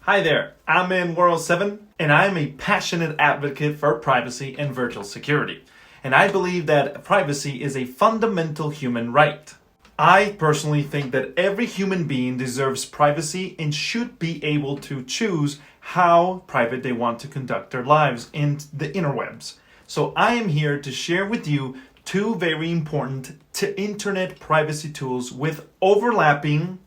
Hi there, I'm in World 7 and I'm a passionate advocate for privacy and virtual security. And I believe that privacy is a fundamental human right. I personally think that every human being deserves privacy and should be able to choose how private they want to conduct their lives in the interwebs. So I am here to share with you two very important internet privacy tools with overlapping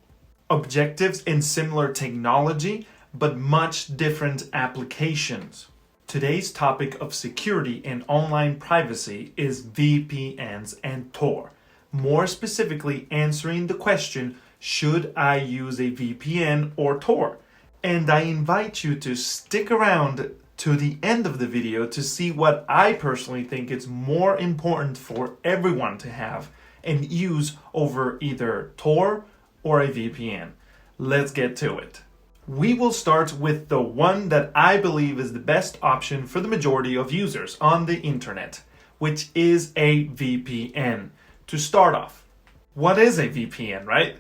objectives and similar technology, but much different applications. Today's topic of security and online privacy is VPNs and Tor. More specifically, answering the question, should I use a VPN or Tor? And I invite you to stick around to the end of the video to see what I personally think is more important for everyone to have and use over either Tor or a VPN. Let's get to it. We will start with the one that I believe is the best option for the majority of users on the internet, which is a VPN. To start off, what is a VPN, right?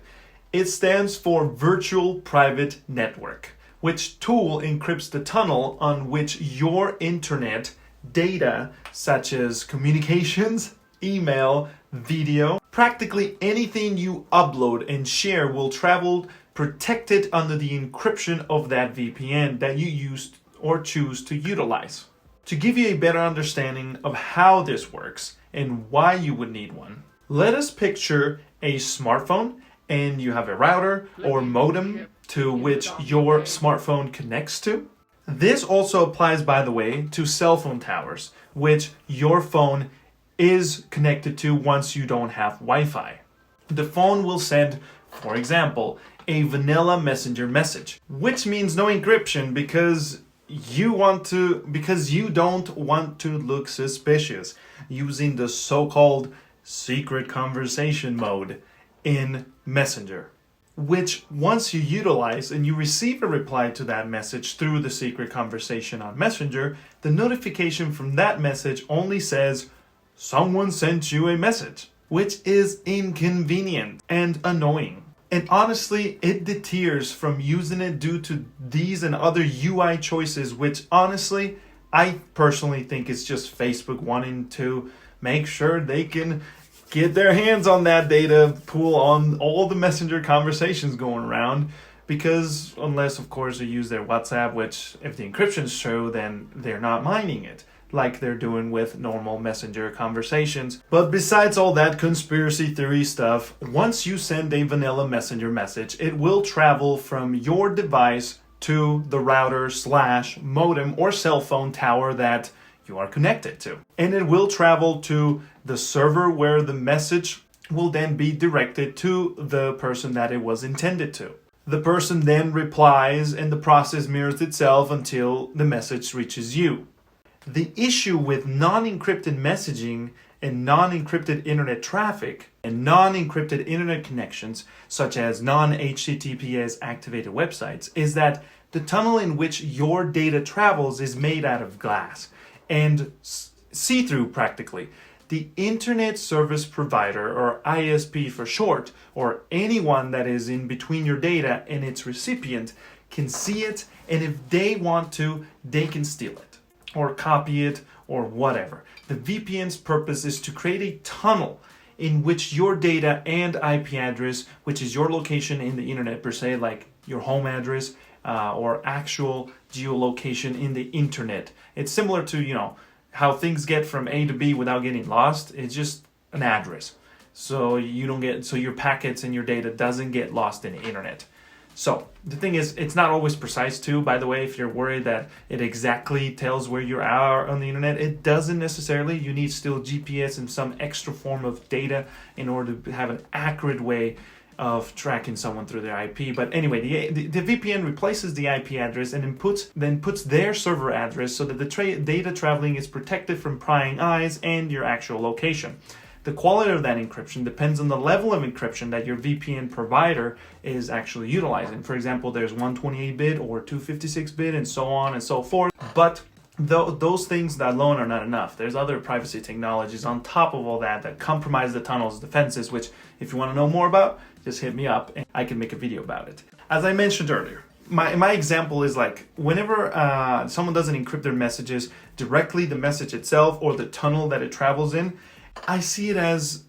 It stands for Virtual Private Network, which tool encrypts the tunnel on which your internet data, such as communications, email, video, practically anything you upload and share will travel protected under the encryption of that VPN that you use or choose to utilize. To give you a better understanding of how this works and why you would need one, let us picture a smartphone and you have a router or modem to which your smartphone connects to. This also applies, by the way, to cell phone towers, which your phone is connected to once you don't have Wi-Fi. The phone will send, for example, a vanilla messenger message, which means no encryption because you don't want to look suspicious using the so-called secret conversation mode in Messenger, which once you utilize and you receive a reply to that message through the secret conversation on Messenger, the notification from that message only says, someone sent you a message, which is inconvenient and annoying. And honestly, it deters from using it due to these and other UI choices, which honestly, I personally think it's just Facebook wanting to make sure they can get their hands on that data pool on all the Messenger conversations going around. Because unless, of course, they use their WhatsApp, which if the encryption's true, then they're not mining it like they're doing with normal Messenger conversations. But besides all that conspiracy theory stuff, once you send a vanilla Messenger message, it will travel from your device to the router / modem or cell phone tower that you are connected to. And it will travel to the server where the message will then be directed to the person that it was intended to. The person then replies and the process mirrors itself until the message reaches you. The issue with non-encrypted messaging and non-encrypted internet traffic and non-encrypted internet connections, such as non-HTTPS activated websites, is that the tunnel in which your data travels is made out of glass and see-through practically. The Internet Service Provider, or ISP for short, or anyone that is in between your data and its recipient, can see it, and if they want to, they can steal it or copy it or whatever. The VPN's purpose is to create a tunnel in which your data and IP address, which is your location in the internet per se, like your home address or actual geolocation in the internet. It's similar to, how things get from A to B without getting lost. It's just an address. So your packets and your data doesn't get lost in the internet. So the thing is, it's not always precise too, by the way. If you're worried that it exactly tells where you are on the internet, it doesn't necessarily. You need still GPS and some extra form of data in order to have an accurate way of tracking someone through their IP. But anyway, the VPN replaces the IP address and then puts their server address so that the data traveling is protected from prying eyes and your actual location. The quality of that encryption depends on the level of encryption that your VPN provider is actually utilizing. For example, there's 128-bit or 256-bit and so on and so forth. But those things alone are not enough. There's other privacy technologies on top of all that compromise the tunnel's defenses, which if you want to know more about, just hit me up and I can make a video about it. As I mentioned earlier, my example is like whenever someone doesn't encrypt their messages directly, the message itself or the tunnel that it travels in, I see it as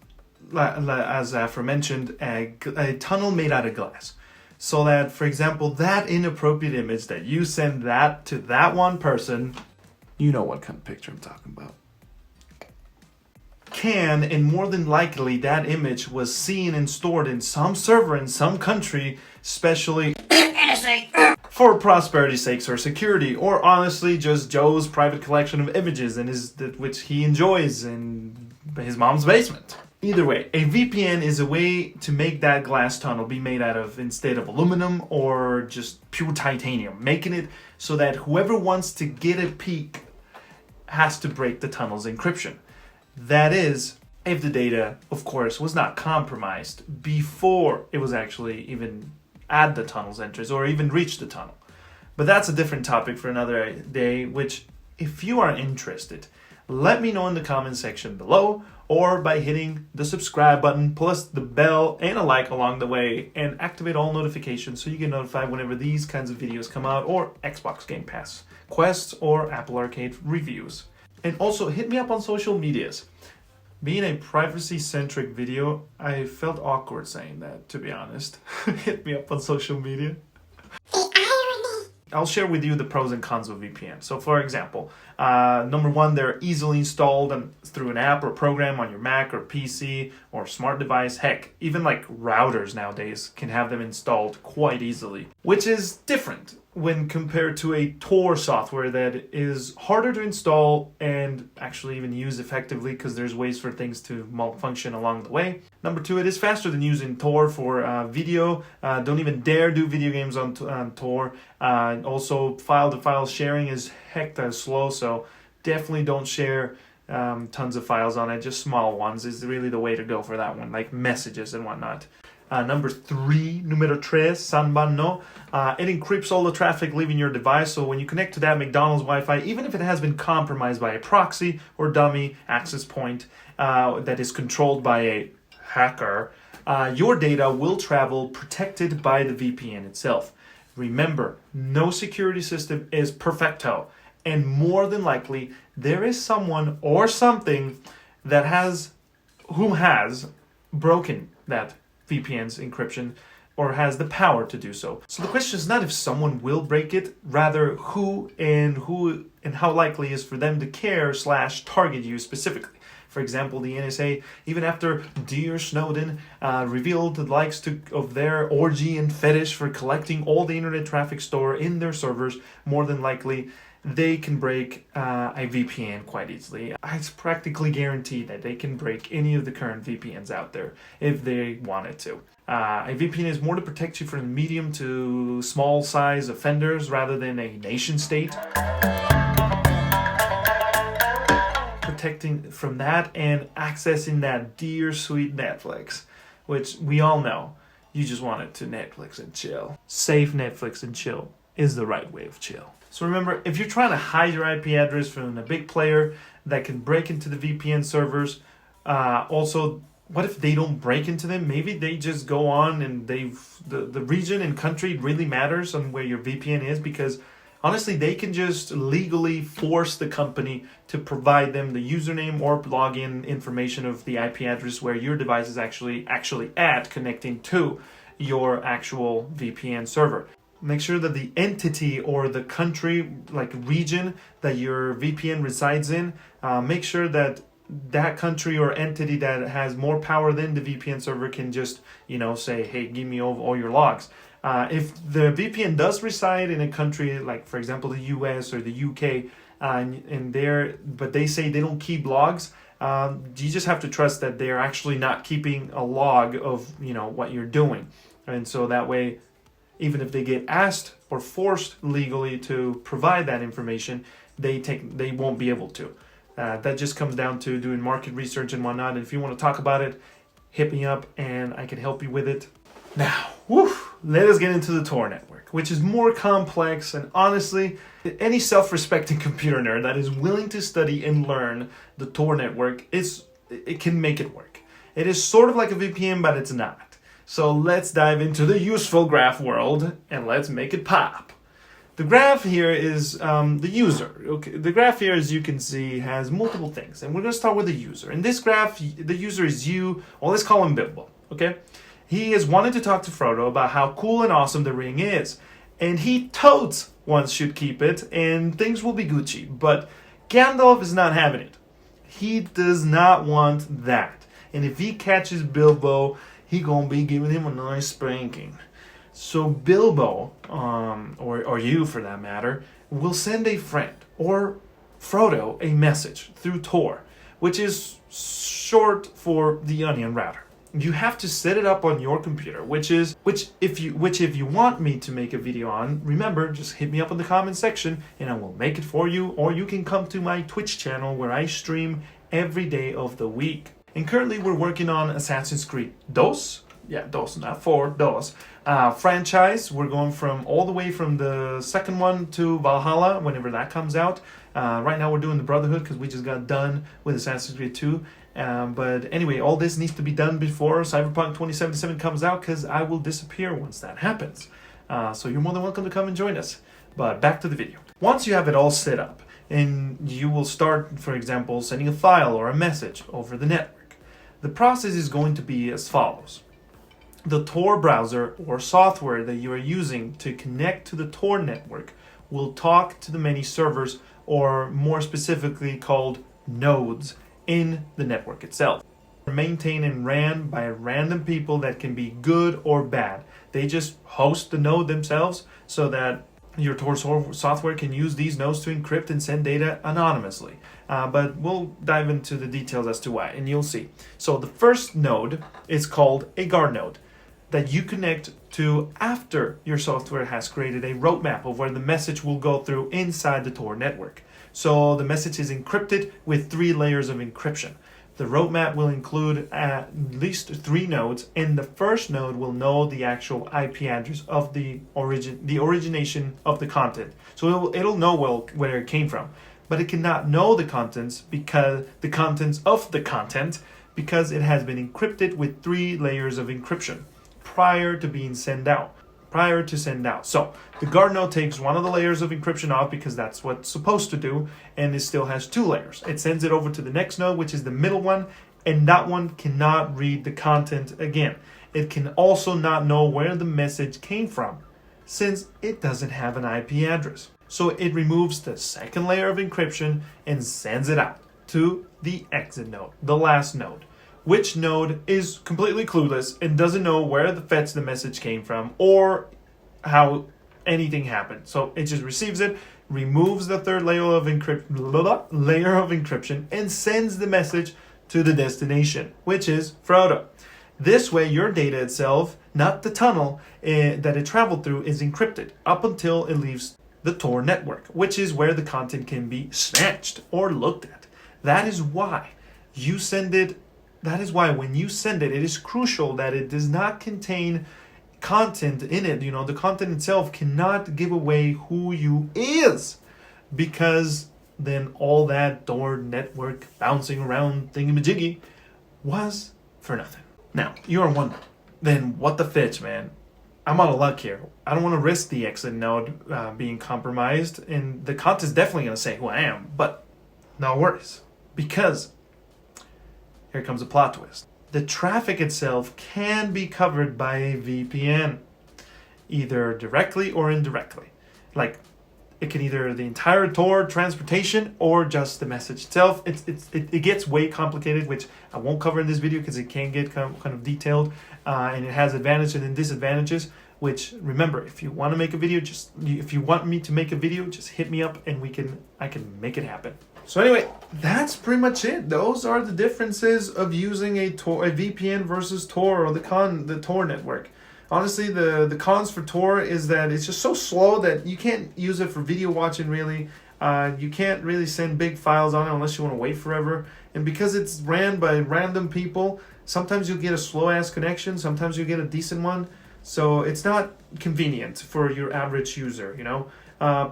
aforementioned, a tunnel made out of glass. So that, for example, that inappropriate image that you send that to that one person, you know what kind of picture I'm talking about, can, and more than likely that image was seen and stored in some server in some country, especially for prosperity's sakes or security, or honestly just Joe's private collection of images and which he enjoys in his mom's basement. Either way, a VPN is a way to make that glass tunnel be made out of, instead of aluminum or just pure titanium, making it so that whoever wants to get a peek has to break the tunnel's encryption. That is, if the data, of course, was not compromised before it was actually even at the tunnel's entrance or even reached the tunnel. But that's a different topic for another day, which, if you are interested, let me know in the comment section below, or by hitting the subscribe button plus the bell and a like along the way, and activate all notifications so you get notified whenever these kinds of videos come out, or Xbox Game Pass quests or Apple Arcade reviews. And also hit me up on social medias. Being a privacy-centric video, I felt awkward saying that, to be honest. Hit me up on social media. I'll share with you the pros and cons of VPN. So for example, number one, they're easily installed through an app or program on your Mac or PC or smart device. Heck, even like routers nowadays can have them installed quite easily, which is different when compared to a Tor software that is harder to install and actually even use effectively, because there's ways for things to malfunction along the way. Number two, it is faster than using Tor for video. Don't even dare do video games on Tor. Also, file-to-file sharing is heck slow, so definitely don't share tons of files on it. Just small ones is really the way to go for that one, like messages and whatnot. Number three, número tres, Sanban no. It encrypts all the traffic leaving your device, so when you connect to that McDonald's Wi-Fi, even if it has been compromised by a proxy or dummy access point that is controlled by a hacker, your data will travel protected by the VPN itself. Remember, no security system is perfecto, and more than likely, there is someone or something that has broken that VPN's encryption or has the power to do so. So the question is not if someone will break it, rather who and how likely is for them to care / target you specifically. For example, the NSA, even after dear Snowden revealed the likes of their orgy and fetish for collecting all the internet traffic stored in their servers, more than likely they can break a VPN quite easily. It's practically guaranteed that they can break any of the current VPNs out there if they wanted to. A VPN is more to protect you from medium to small size offenders rather than a nation state. Protecting from that and accessing that dear sweet Netflix, which we all know you just want it to Netflix and chill. Safe Netflix and chill is the right way of chill. So remember, if you're trying to hide your IP address from a big player that can break into the VPN servers, also, what if they don't break into them? Maybe they just go on and the region and country really matters on where your VPN is, because honestly, they can just legally force the company to provide them the username or login information of the IP address where your device is actually at, connecting to your actual VPN server. Make sure that the entity or the country, like region that your VPN resides in, make sure that that country or entity that has more power than the VPN server can just, say, hey, give me all your logs. If the VPN does reside in a country like, for example, the US or the UK, but they say they don't keep logs, you just have to trust that they're actually not keeping a log of, what you're doing. And so that way, even if they get asked or forced legally to provide that information, they won't be able to. That just comes down to doing market research and whatnot. And if you want to talk about it, hit me up and I can help you with it. Now, let us get into the Tor network, which is more complex, and honestly, any self-respecting computer nerd that is willing to study and learn the Tor network, it can make it work. It is sort of like a VPN, but it's not. So let's dive into the useful graph world and let's make it pop. The graph here is the user. Okay, the graph here, as you can see, has multiple things, and we're going to start with the user. In this graph, the user is you, well, let's call him Bilbo, okay? He has wanted to talk to Frodo about how cool and awesome the ring is, and he totes wants should keep it, and things will be Gucci, but Gandalf is not having it. He does not want that, and if he catches Bilbo, he gonna be giving him a nice spanking. So Bilbo, or you for that matter, will send a friend or Frodo a message through Tor, which is short for the onion router. You have to set it up on your computer, which if you want me to make a video on, remember, just hit me up in the comment section and I will make it for you, or you can come to my Twitch channel where I stream every day of the week. And currently we're working on Assassin's Creed DOS. Yeah, DOS, not 4, DOS. Franchise. We're going from all the way from the second one to Valhalla, whenever that comes out. Right now we're doing the Brotherhood because we just got done with Assassin's Creed 2. But anyway, all this needs to be done before Cyberpunk 2077 comes out because I will disappear once that happens. So you're more than welcome to come and join us. But back to the video. Once you have it all set up, and you will start, for example, sending a file or a message over the network. The process is going to be as follows. The Tor browser or software that you are using to connect to the Tor network will talk to the many servers, or more specifically called nodes, in the network itself. They're maintained and ran by random people that can be good or bad. They just host the node themselves so that your Tor software can use these nodes to encrypt and send data anonymously. But we'll dive into the details as to why, and you'll see. So the first node is called a guard node that you connect to after your software has created a roadmap of where the message will go through inside the Tor network. So the message is encrypted with 3 layers of encryption. The roadmap will include at least 3 nodes, and the first node will know the actual IP address of the origination of the content. So it'll know where it came from, but it cannot know the contents because the contents of the content because it has been encrypted with 3 layers of encryption prior to being sent out. So the guard node takes one of the layers of encryption off because that's what it's supposed to do, and it still has 2 layers. It sends it over to the next node, which is the middle one, and that one cannot read the content again. It can also not know where the message came from since it doesn't have an IP address. So it removes the second layer of encryption and sends it out to the exit node, the last node, which node is completely clueless and doesn't know where the message came from or how anything happened. So it just receives it, removes the third layer of encryption, and sends the message to the destination, which is Frodo. This way, your data itself, not the tunnel that it traveled through, is encrypted up until it leaves the Tor network, which is where the content can be snatched or looked at. That is why you send it. That is why when you send it, it is crucial that it does not contain content in it. You know, the content itself cannot give away who you is, because then all that Tor network bouncing around thingamajiggy was for nothing. Now, you are wondering, then what the fitch, man? I'm out of luck here. I don't want to risk the exit node being compromised, and the content's definitely going to say who I am, but no worries, because here comes a plot twist. The traffic itself can be covered by a VPN, either directly or indirectly. Like, it can either the entire Tor transportation or just the message itself. It gets way complicated, which I won't cover in this video because it can get kind of detailed, and it has advantages and disadvantages. Which, remember, if you want to make a video, if you want me to make a video, just hit me up and I can make it happen. So anyway, that's pretty much it. Those are the differences of using a VPN versus Tor, or the Tor network. Honestly, the cons for Tor is that it's just so slow that you can't use it for video watching, really. You can't really send big files on it unless you want to wait forever. And because it's ran by random people, sometimes you'll get a slow-ass connection, sometimes you'll get a decent one. So it's not convenient for your average user, you know.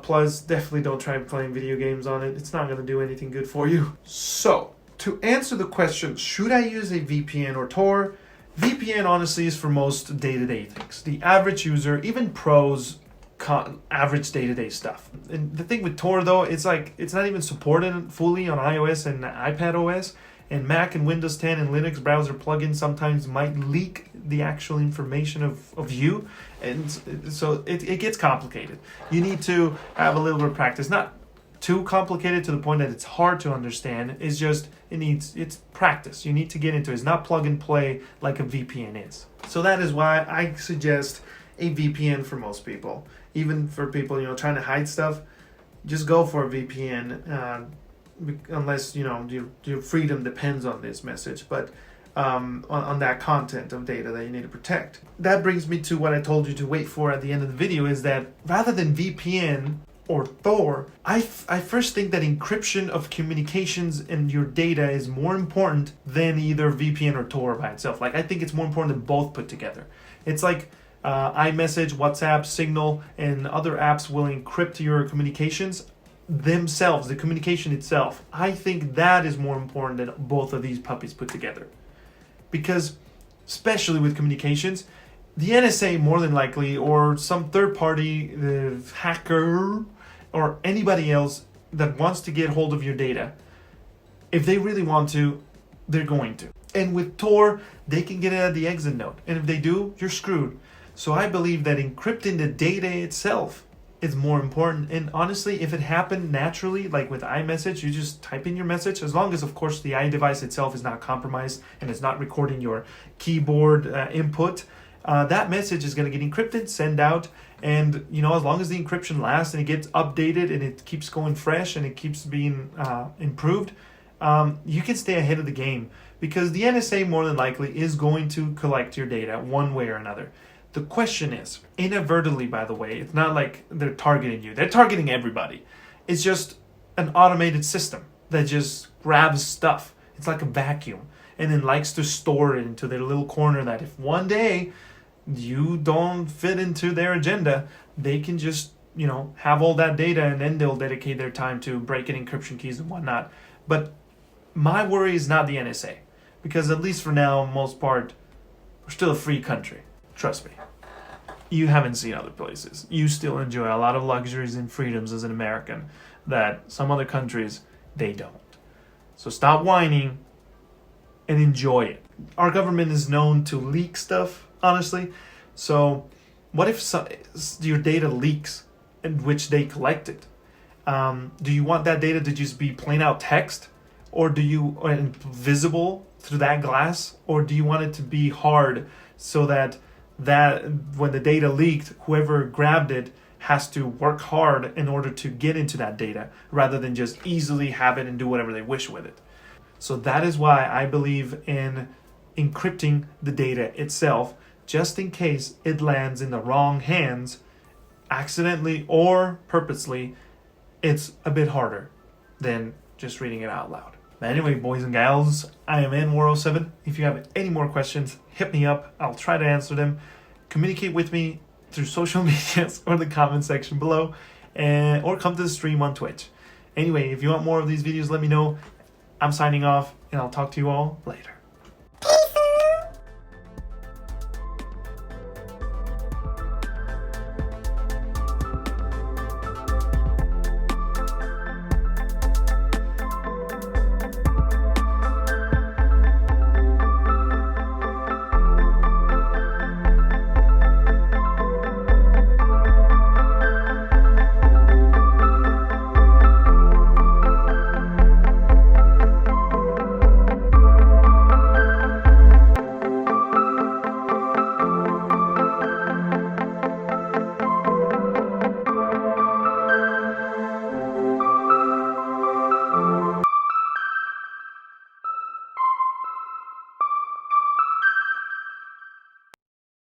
Plus, definitely don't try playing video games on it. It's not going to do anything good for you. So, to answer the question, should I use a VPN or Tor? VPN honestly is for most day-to-day things. The average user, even pros, average day-to-day stuff. And the thing with Tor though, it's like it's not even supported fully on iOS and iPad OS. And Mac and Windows 10 and Linux browser plugins sometimes might leak the actual information of you. And so it gets complicated. You need to have a little bit of practice. Not too complicated to the point that it's hard to understand. It's just, it's practice. You need to get into it. It's not plug and play like a VPN is. So that is why I suggest a VPN for most people. Even for people, trying to hide stuff, just go for a VPN. Unless your freedom depends on this message, but on that content of data that you need to protect. That brings me to what I told you to wait for at the end of the video, is that rather than VPN or Tor, I first think that encryption of communications and your data is more important than either VPN or Tor by itself. Like, I think it's more important than both put together. It's like iMessage, WhatsApp, Signal, and other apps will encrypt your communications themselves, the communication itself. I think that is more important than both of these puppies put together. Because, especially with communications, the NSA more than likely, or some third party hacker, or anybody else that wants to get hold of your data, if they really want to, they're going to. And with Tor, they can get it at the exit node. And if they do, you're screwed. So I believe that encrypting the data itself is more important. And honestly, if it happened naturally, like with iMessage, you just type in your message, as long as, of course, the iDevice itself is not compromised and it's not recording your keyboard input, that message is going to get encrypted, send out, and as long as the encryption lasts and it gets updated and it keeps going fresh and it keeps being improved, you can stay ahead of the game, because the NSA more than likely is going to collect your data one way or another. The question is, inadvertently, by the way, it's not like they're targeting you. They're targeting everybody. It's just an automated system that just grabs stuff. It's like a vacuum, and then likes to store it into their little corner that if one day you don't fit into their agenda, they can just, have all that data, and then they'll dedicate their time to breaking encryption keys and whatnot. But my worry is not the NSA, because at least for now, most part, we're still a free country. Trust me. You haven't seen other places. You still enjoy a lot of luxuries and freedoms as an American that some other countries, they don't. So stop whining and enjoy it. Our government is known to leak stuff, honestly. So what if your data leaks in which they collect it? Do you want that data to just be plain out text? Or visible through that glass? Or do you want it to be hard so that when the data leaked, whoever grabbed it has to work hard in order to get into that data, rather than just easily have it and do whatever they wish with it? So that is why I believe in encrypting the data itself, just in case it lands in the wrong hands, accidentally or purposely. It's a bit harder than just reading it out loud. But anyway, boys and gals, I am N407. If you have any more questions, hit me up. I'll try to answer them. Communicate with me through social medias or the comment section below, or come to the stream on Twitch. Anyway, if you want more of these videos, let me know. I'm signing off, and I'll talk to you all later.